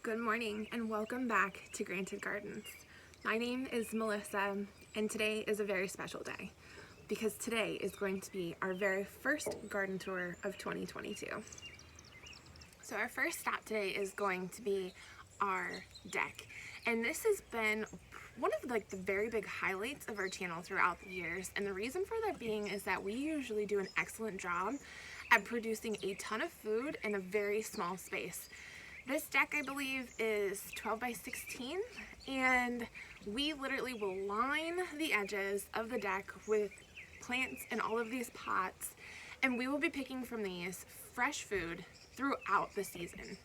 Good morning and welcome back to Granted Gardens. My name is Melissa and today is a very special day because today is going to be our very first garden tour of 2022. So our first stop today is going to be our deck, and this has been one of the very big highlights of our channel throughout the years, and the reason for that being is that we usually do an excellent job at producing a ton of food in a very small space. This deck, I believe, is 12 by 16, and we literally will line the edges of the deck with plants in all of these pots, and we will be picking from these fresh food throughout the season.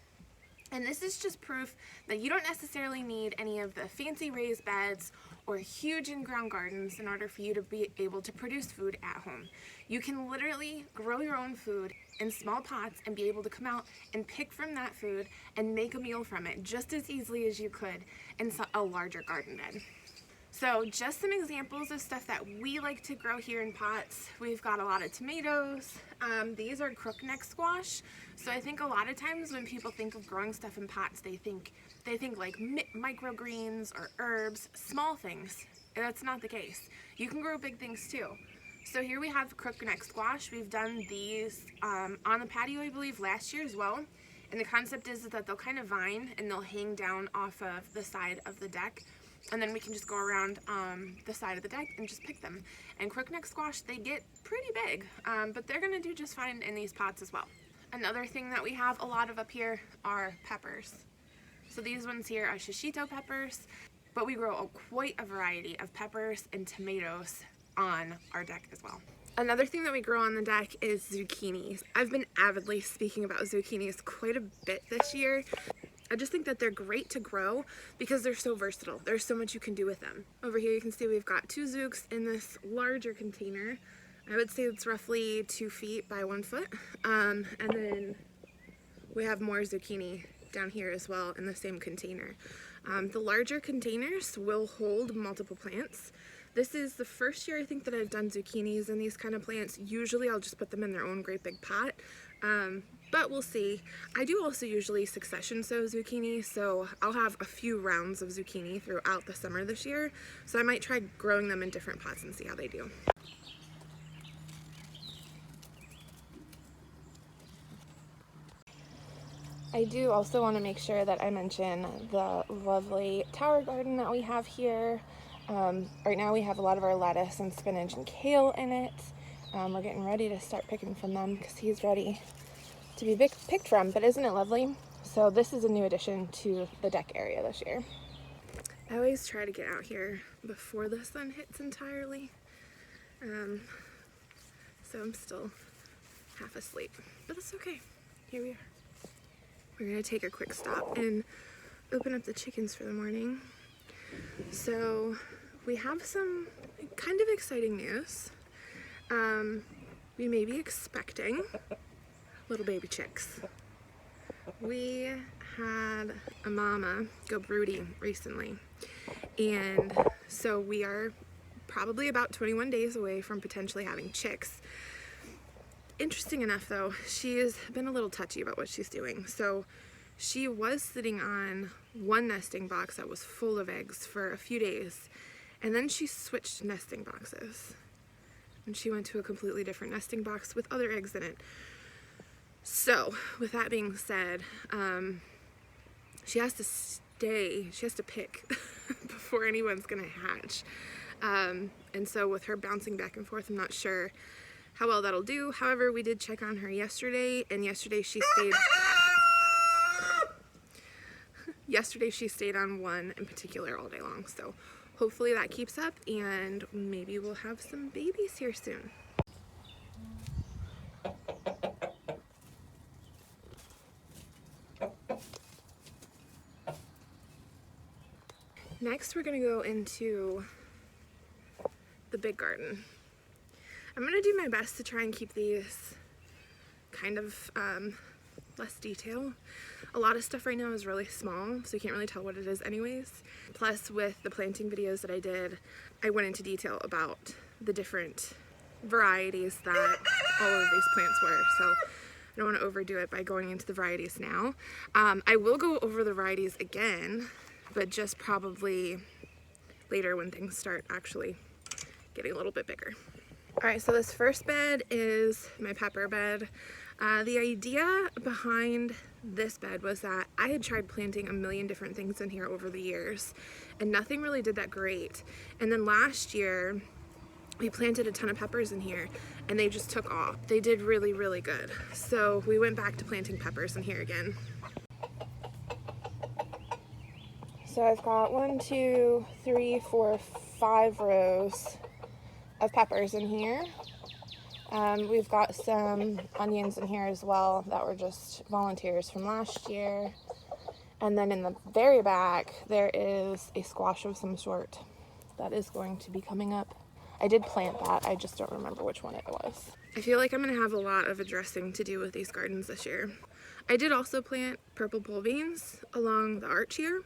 And this is just proof that you don't necessarily need any of the fancy raised beds or huge in-ground gardens in order for you to be able to produce food at home. You can literally grow your own food in small pots and be able to come out and pick from that food and make a meal from it just as easily as you could in a larger garden bed. So just some examples of stuff that we like to grow here in pots. We've got a lot of tomatoes. These are Crookneck Squash. So I think a lot of times when people think of growing stuff in pots, they think like microgreens or herbs, small things. And that's not the case. You can grow big things too. So here we have Crookneck Squash. We've done these on the patio, I believe, last year as well. And the concept is that they'll kind of vine and they'll hang down off of the side of the deck. And then we can just go around the side of the deck and just pick them. And Crookneck Squash, they get pretty big, but they're gonna do just fine in these pots as well. Another thing that we have a lot of up here are peppers. So these ones here are shishito peppers, but we grow quite a variety of peppers and tomatoes on our deck as well. Another thing that we grow on the deck is zucchinis. I've been avidly speaking about zucchinis quite a bit this year. I just think that they're great to grow because they're so versatile. There's so much you can do with them. Over here you can see we've got 2 zooks in this larger container. I would say it's roughly 2 feet by 1 foot. And then we have more zucchini down here as well in the same container. The larger containers will hold multiple plants. This is the first year I think that I've done zucchinis in these kind of plants. Usually I'll just put them in their own great big pot. But we'll see. I do also usually succession sow zucchini, so I'll have a few rounds of zucchini throughout the summer this year. So I might try growing them in different pots and see how they do. I do also want to make sure that I mention the lovely tower garden that we have here. Right now we have a lot of our lettuce and spinach and kale in it. We're getting ready to start picking from them because he's ready to be picked from, but isn't it lovely? So this is a new addition to the deck area this year. I always try to get out here before the sun hits entirely. So I'm still half asleep, but that's okay. Here we are. We're gonna take a quick stop and open up the chickens for the morning. So we have some kind of exciting news. We may be expecting little baby chicks. We had a mama go brooding recently, and so we are probably about 21 days away from potentially having chicks. Interesting enough though, she has been a little touchy about what she's doing. So she was sitting on one nesting box that was full of eggs for a few days, and then she switched nesting boxes and she went to a completely different nesting box with other eggs in it. So with that being said, she has to pick before anyone's gonna hatch. And so with her bouncing back and forth, I'm not sure how well that'll do. However, we did check on her yesterday, and yesterday she stayed on one in particular all day long. So hopefully that keeps up, and maybe we'll have some babies here soon. Next, we're gonna go into the big garden. I'm gonna do my best to try and keep these kind of less detail. A lot of stuff right now is really small, so you can't really tell what it is anyways. Plus, with the planting videos that I did, I went into detail about the different varieties that all of these plants were. So don't want to overdo it by going into the varieties now. I will go over the varieties again, but just probably later when things start actually getting a little bit bigger. Alright, so this first bed is my pepper bed. The idea behind this bed was that I had tried planting a million different things in here over the years, and nothing really did that great. And then last year, we planted a ton of peppers in here, and they just took off. They did really, really good. So we went back to planting peppers in here again. So I've got 1, 2, 3, 4, 5 rows of peppers in here. We've got some onions in here as well that were just volunteers from last year. And then in the very back, there is a squash of some sort that is going to be coming up. I did plant that, I just don't remember which one it was. I feel like I'm gonna have a lot of addressing to do with these gardens this year. I did also plant purple pole beans along the arch here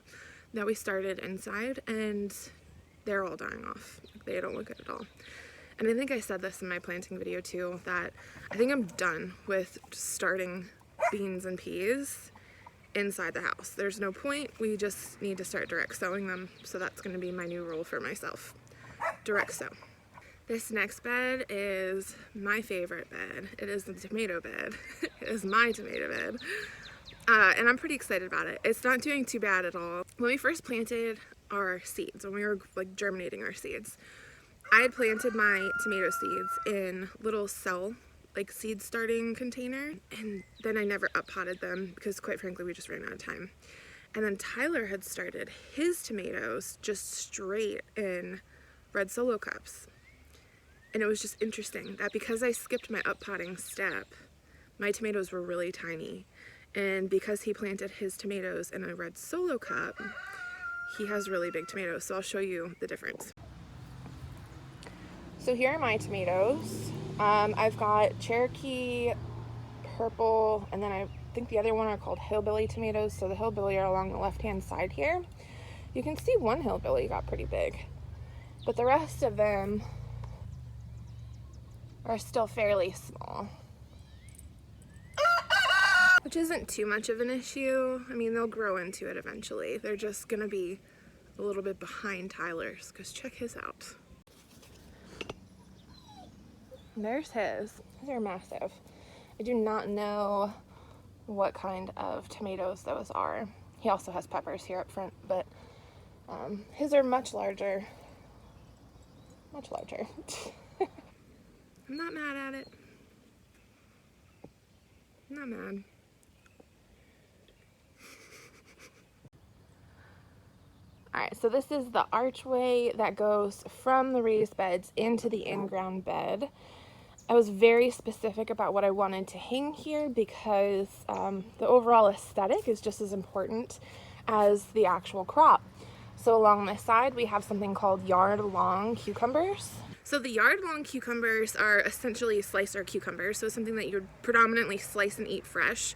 that we started inside, and they're all dying off. They don't look good at all. And I think I said this in my planting video too, that I think I'm done with starting beans and peas inside the house. There's no point, we just need to start direct sowing them, so that's gonna be my new rule for myself. Direct sow. This next bed is my favorite bed. It is the tomato bed. It is my tomato bed. And I'm pretty excited about it. It's not doing too bad at all. When we first planted our seeds, when we were like germinating our seeds, I had planted my tomato seeds in little cell, like seed starting container, and then I never up-potted them because quite frankly we just ran out of time. And then Tyler had started his tomatoes just straight in red solo cups. And it was just interesting that because I skipped my up-potting step, my tomatoes were really tiny. And because he planted his tomatoes in a red solo cup, he has really big tomatoes. So I'll show you the difference. So here are my tomatoes. I've got Cherokee, purple, and then I think the other one are called Hillbilly Tomatoes. So the Hillbilly are along the left-hand side here. You can see one Hillbilly got pretty big, but the rest of them are still fairly small, which isn't too much of an issue. I mean, they'll grow into it eventually. They're just gonna be a little bit behind Tyler's, because check his out. There's his. These are massive. I do not know what kind of tomatoes those are. He also has peppers here up front, but his are much larger. Much larger. I'm not mad at it. I'm not mad. Alright, so this is the archway that goes from the raised beds into the in-ground bed. I was very specific about what I wanted to hang here because the overall aesthetic is just as important as the actual crop. So along this side we have something called yard-long cucumbers. So the yard-long cucumbers are essentially slicer cucumbers, so something that you would predominantly slice and eat fresh.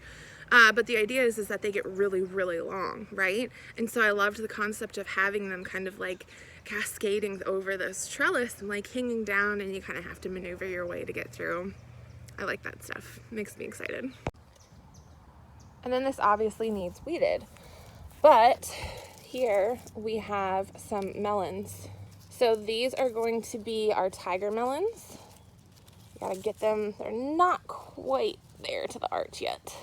But the idea is that they get really, really long, right? And so I loved the concept of having them kind of like cascading over this trellis and like hanging down, and you kind of have to maneuver your way to get through. I like that stuff. Makes me excited. And then this obviously needs weeded. But here we have some melons. So these are going to be our tiger melons. You gotta get them, they're not quite there to the arch yet.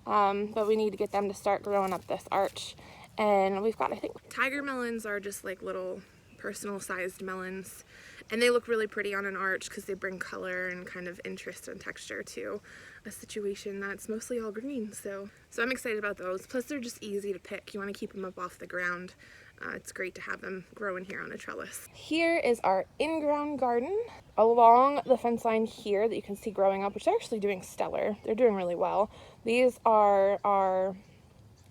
But we need to get them to start growing up this arch. And we've got, I think, tiger melons are just like little personal sized melons. And they look really pretty on an arch because they bring color and kind of interest and texture to a situation that's mostly all green. So I'm excited about those. Plus they're just easy to pick. You want to keep them up off the ground. It's great to have them grow in here on a trellis. Here is our in-ground garden. Along the fence line here that you can see growing up, which are actually doing stellar. They're doing really well. These are our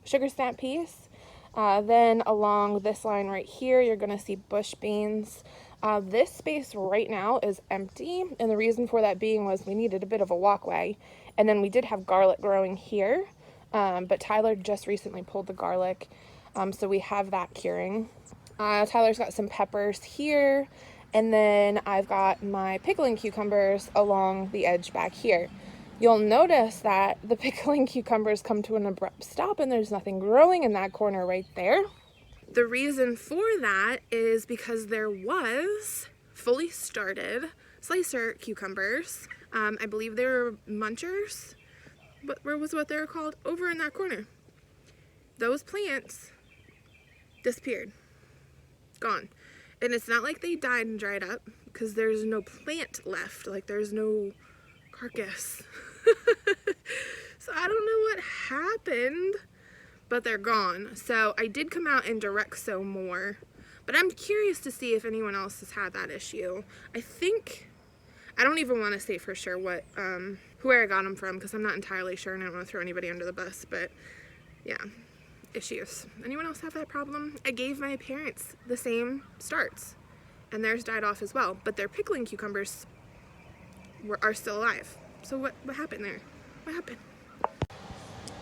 sugar snap peas. Then along this line right here, you're gonna see bush beans. This space right now is empty, and the reason for that being was we needed a bit of a walkway. And then we did have garlic growing here, but Tyler just recently pulled the garlic. So we have that curing. Tyler's got some peppers here, and then I've got my pickling cucumbers along the edge back here. You'll notice that the pickling cucumbers come to an abrupt stop and there's nothing growing in that corner right there. The reason for that is because there was fully started slicer cucumbers. I believe they were munchers. Where was what they were called? Over in that corner. Those plants disappeared. Gone. And it's not like they died and dried up, because there's no plant left. Like, there's no carcass. So I don't know what happened, but they're gone. So I did come out and direct sow more, but I'm curious to see if anyone else has had that issue. I don't even want to say for sure what where I got them from, because I'm not entirely sure and I don't want to throw anybody under the bus, but yeah, issues. Anyone else have that problem? I gave my parents the same starts and theirs died off as well, but their pickling cucumbers are still alive. So what happened there? What happened?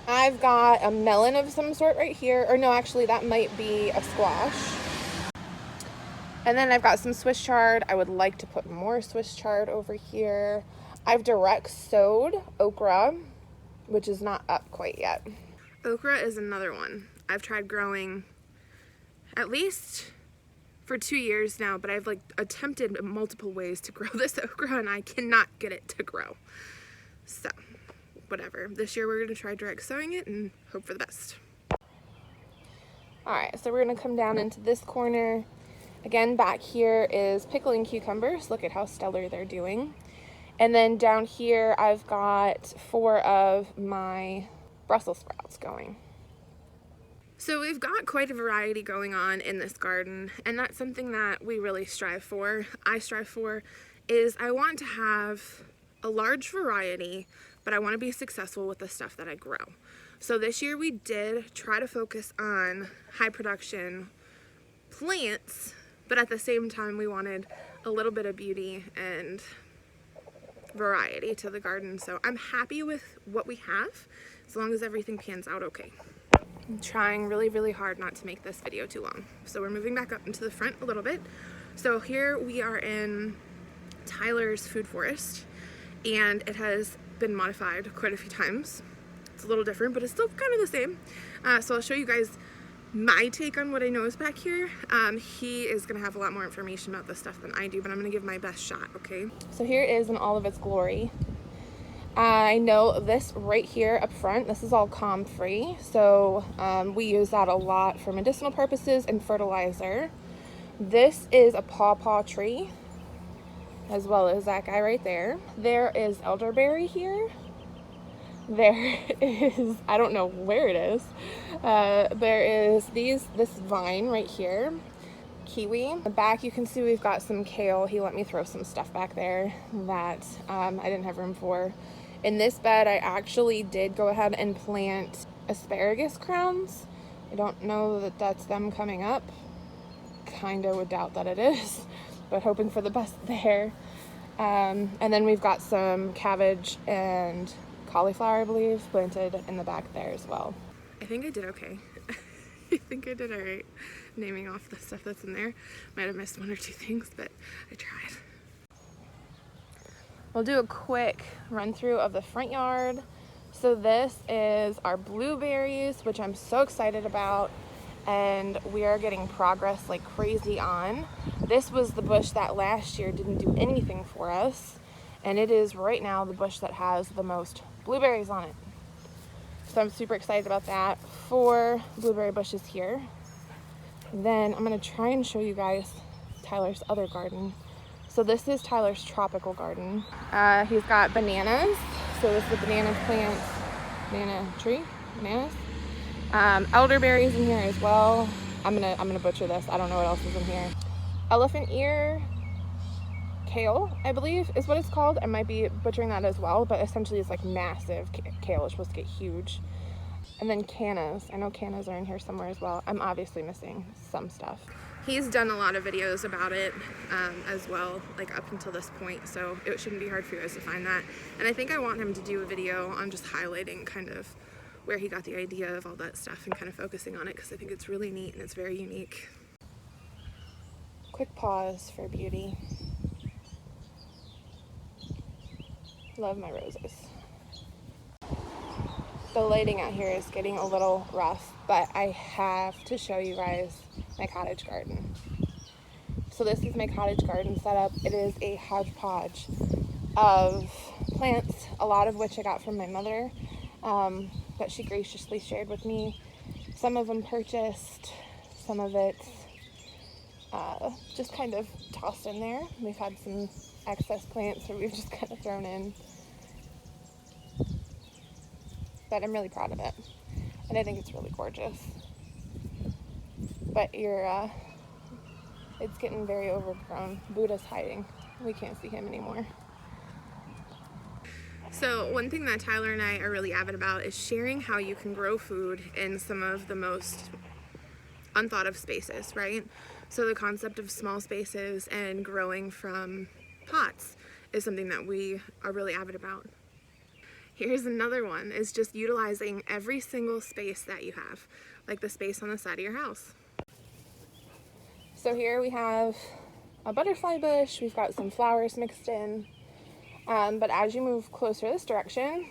I've got a melon of some sort right here, or no, actually that might be a squash. And then I've got some Swiss chard. I would like to put more Swiss chard over here. I've direct sowed okra, which is not up quite yet. Okra is another one I've tried growing at least for 2 years now, but I've like attempted multiple ways to grow this okra and I cannot get it to grow. So whatever. This year we're going to try direct sowing it and hope for the best. Alright, so we're going to come down into this corner. Again, back here is pickling cucumbers. Look at how stellar they're doing. And then down here I've got 4 of my Brussels sprouts going. So we've got quite a variety going on in this garden, and that's something that we really strive for. I want to have a large variety, but I want to be successful with the stuff that I grow. So this year we did try to focus on high production plants, but at the same time we wanted a little bit of beauty and variety to the garden. So I'm happy with what we have, as long as everything pans out okay. I'm trying really, really hard not to make this video too long. So we're moving back up into the front a little bit. So here we are in Tyler's food forest, and it has been modified quite a few times. It's a little different, but it's still kind of the same. So I'll show you guys my take on what I know is back here. He is gonna have a lot more information about this stuff than I do, but I'm gonna give my best shot, okay? So here it is in all of its glory. I know this right here up front, this is all comb-free, so we use that a lot for medicinal purposes and fertilizer. This is a pawpaw tree, as well as that guy right there. There is elderberry here. There is, I don't know where it is. There is this vine right here, kiwi. In the back you can see we've got some kale. He let me throw some stuff back there that I didn't have room for. In this bed I actually did go ahead and plant asparagus crowns. I don't know that that's them coming up. Kinda would doubt that it is, but hoping for the best there. And then we've got some cabbage and cauliflower, I believe, planted in the back there as well. I think I did okay. I think I did all right naming off the stuff that's in there. Might have missed 1 or 2 things, but I tried. We'll do a quick run through of the front yard. So this is our blueberries, which I'm so excited about, and we are getting progress like crazy on. This was the bush that last year didn't do anything for us, and it is right now the bush that has the most blueberries on it. So I'm super excited about that. 4 blueberry bushes here. Then I'm gonna try and show you guys Tyler's other garden. So this is Tyler's tropical garden. He's got bananas. So this is the banana plant, banana tree, bananas. Elderberries in here as well. I'm gonna butcher this. I don't know what else is in here. Elephant ear kale, I believe is what it's called. I might be butchering that as well, but essentially it's like massive kale. It's supposed to get huge. And then cannas. I know cannas are in here somewhere as well. I'm obviously missing some stuff. He's done a lot of videos about it as well, like up until this point, so it shouldn't be hard for you guys to find that. And I think I want him to do a video on just highlighting kind of where he got the idea of all that stuff and kind of focusing on it, because I think it's really neat and it's very unique. Quick pause for beauty. Love my roses. The lighting out here is getting a little rough, but I have to show you guys my cottage garden. So this is my cottage garden setup. It is a hodgepodge of plants, a lot of which I got from my mother, that she graciously shared with me. Some of them purchased, some of it just kind of tossed in there. We've had some excess plants that we've just kind of thrown in. But I'm really proud of it, and I think it's really gorgeous. But it's getting very overgrown. Buddha's hiding. We can't see him anymore. So one thing that Tyler and I are really avid about is sharing how you can grow food in some of the most unthought of spaces, right? So the concept of small spaces and growing from pots is something that we are really avid about. Here's another one, is just utilizing every single space that you have, like the space on the side of your house. So here we have a butterfly bush, we've got some flowers mixed in, but as you move closer this direction,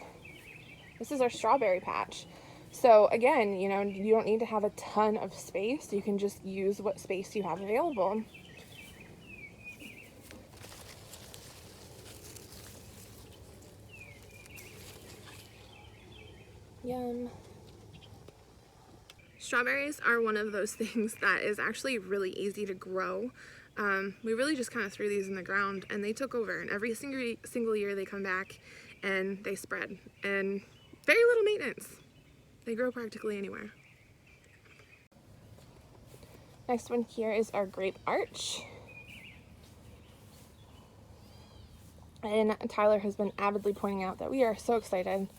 this is our strawberry patch. So again, you know, you don't need to have a ton of space, you can just use what space you have available. Yum. Strawberries are one of those things that is actually really easy to grow. We really just kind of threw these in the ground and they took over, and every single year they come back and they spread, and very little maintenance. They grow practically anywhere. Next one here is our Grape Arch. And Tyler has been avidly pointing out that we are so excited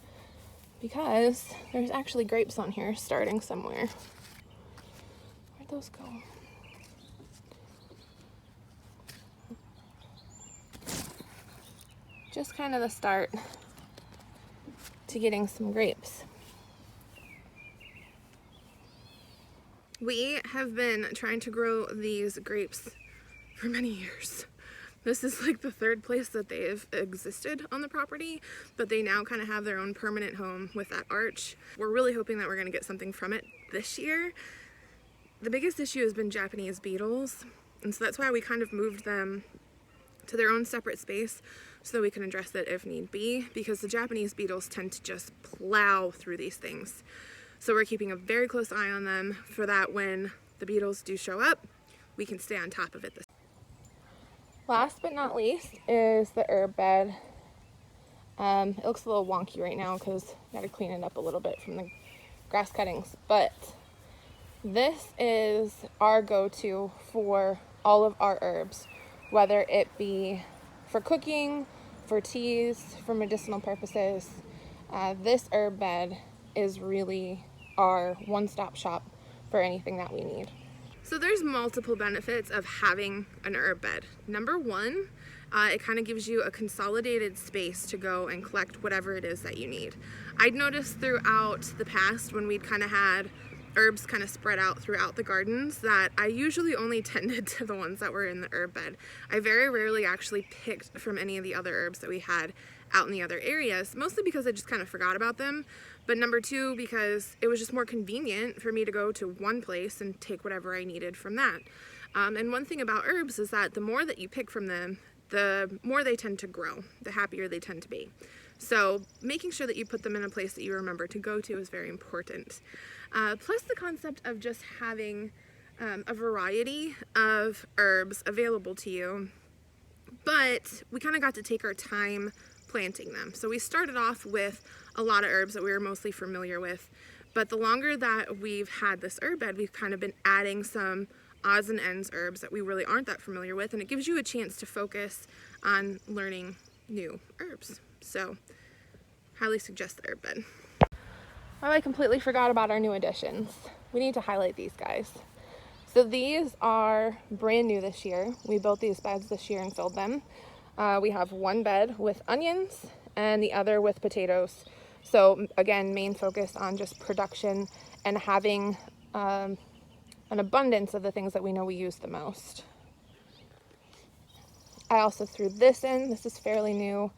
because there's actually grapes on here starting somewhere. Where'd those go? Just kind of the start to getting some grapes. We have been trying to grow these grapes for many years. This is like the third place that they've existed on the property, but they now kind of have their own permanent home with that arch. We're really hoping that we're going to get something from it this year. The biggest issue has been Japanese beetles, and so that's why we kind of moved them to their own separate space so that we can address it if need be, because the Japanese beetles tend to just plow through these things. So we're keeping a very close eye on them for that when the beetles do show up, we can stay on top of it. Last but not least is the herb bed. It looks a little wonky right now because I got to clean it up a little bit from the grass cuttings, but this is our go-to for all of our herbs, whether it be for cooking, for teas, for medicinal purposes. This herb bed is really our one-stop shop for anything that we need. So there's multiple benefits of having an herb bed. Number one, it kind of gives you a consolidated space to go and collect whatever it is that you need. I'd noticed throughout the past when we'd kind of had herbs kind of spread out throughout the gardens that I usually only tended to the ones that were in the herb bed. I very rarely actually picked from any of the other herbs that we had out in the other areas, mostly because I just kind of forgot about them. But number two, because it was just more convenient for me to go to one place and take whatever I needed from that. And one thing about herbs is that the more that you pick from them, the more they tend to grow, the happier they tend to be. So making sure that you put them in a place that you remember to go to is very important. Plus the concept of just having a variety of herbs available to you, but we kind of got to take our time planting them. So we started off with a lot of herbs that we were mostly familiar with, but the longer that we've had this herb bed, we've kind of been adding some odds and ends herbs that we really aren't that familiar with, and it gives you a chance to focus on learning new herbs. So highly suggest the herb bed. Oh, I completely forgot about our new additions. We need to highlight these guys. So these are brand new this year. We built these beds this year and filled them. We have one bed with onions and the other with potatoes. So again, main focus on just production and having an abundance of the things that we know we use the most. I also threw this in. This is fairly new.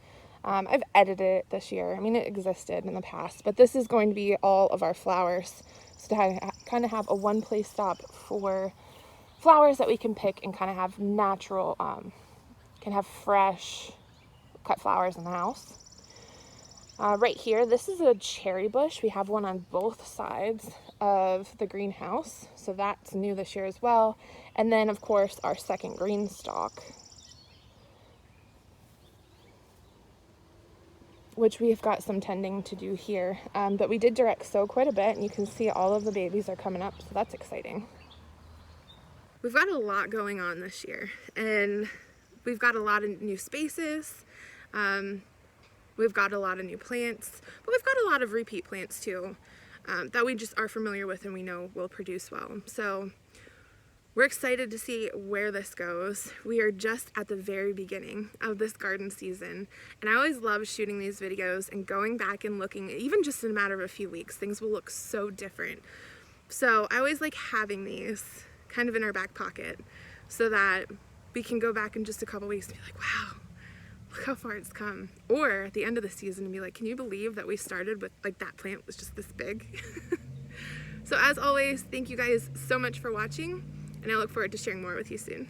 I've edited it this year. I mean, it existed in the past, but this is going to be all of our flowers. So to kind of have a one-place stop for flowers that we can pick and kind of have natural, can have fresh cut flowers in the house. Right here, this is a cherry bush. We have one on both sides of the greenhouse, so that's new this year as well. And then, of course, our second green stalk, which we've got some tending to do here. But we did direct sow quite a bit, and you can see all of the babies are coming up, so that's exciting. We've got a lot going on this year, and we've got a lot of new spaces. We've got a lot of new plants, but we've got a lot of repeat plants too, that we just are familiar with and we know will produce well. So we're excited to see where this goes. We are just at the very beginning of this garden season, and I always love shooting these videos and going back and looking, even just in a matter of a few weeks, things will look so different. So I always like having these kind of in our back pocket so that we can go back in just a couple weeks and be like, wow, look how far it's come. Or at the end of the season and be like, can you believe that we started with, like, that plant was just this big? So as always, thank you guys so much for watching, and I look forward to sharing more with you soon.